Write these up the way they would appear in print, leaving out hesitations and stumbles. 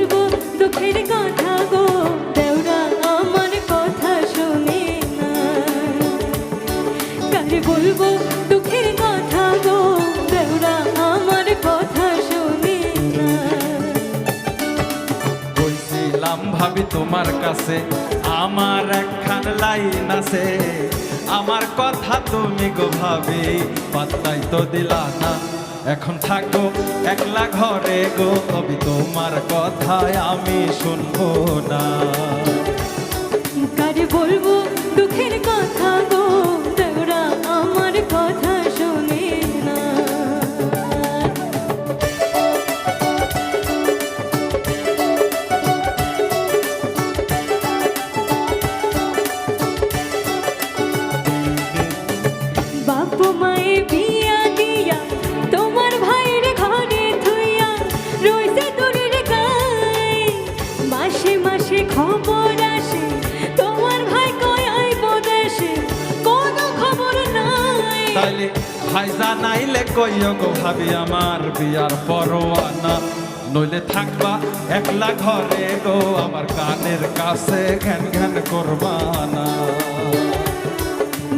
বলবো দুঃখের কথা গো দেওরা আমার কথা শোনে না। কারে বলবো দুঃখের কথা গো দেওরা আমার কথা শোনে না। কইছিলাম ভাবি তোমার কাছে আমার একখান লাইন আছে, আমার কথা তুমি গো ভাবি পাত্তাই তো দিলা না। এখন থাকো একলা ঘরে গো, তবে তোমার কথায় আমি শুনবো না। কারে বলবো দুঃখের কথা গো দেওরা আমার কথা শোনে না। বাপু মায়ে বিয়া দিয়া তোমার ভাইয়ের ঘরে থুইয়া রইছে দূরের গায়ে। মাসে মাসে খবর আসে তোমার ভাই কই আইব দেশে, কোনো খবর নাই। তাইলে ভাই জানাইলে কইও গো ভাবি আমার বিয়ার পরোয়ানা, নইলে থাকবা একলা ঘরে গো আমার কানের কাছে ঘ্যান ঘ্যান করবা না।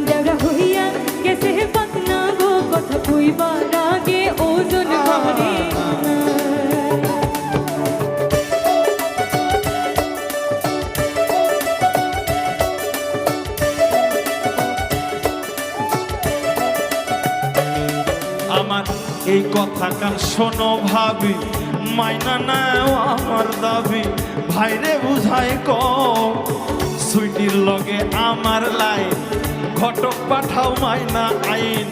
দেওরা হইয়া গেছে পাকনা গো কথা কইবার আগে ওজন করে না। আমার এই কথা কান শোনো ভাবি, মাইনা নাও আমার দাবি, ভাইরে বুঝাই কম সুইটির লগে আমার লাইন, ঘটক পাঠাও মাইনা আইন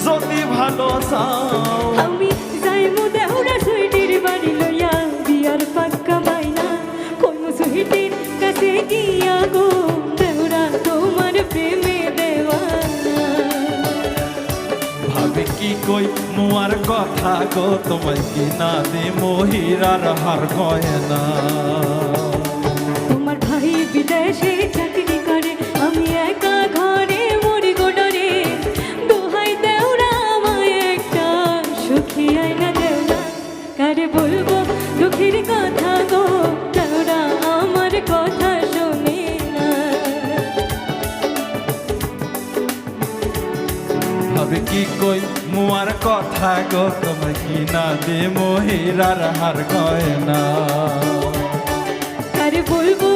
যদি ভালো চাও। আমি যাইমু দেওরা সুইটির বাড়ি লইয়া বিয়ার পাক্কা মাইনা কইমু সুইটির কাছে গিয়া গো দেওরা তোমার প্রেমে দেওয়ানা। ভাবি কি কই মুয়ার কথা গো, তোমায় কি না দে মহিরার হার গয়না। তোমার ভাই বিদেশে চাকরি করে আমি একা ঘরে মরি গো ডরে। দোহাই দেওরা আমায় একটা সুখী আয়না দেও না। কারে বলবো দুঃখের কথা গো দেওরা আমার কথা শোনে না। ভাবি কি কই মুয়ার কথা গো, তোমায় কি না দে মহিরার হার গয়না। কারে বলবো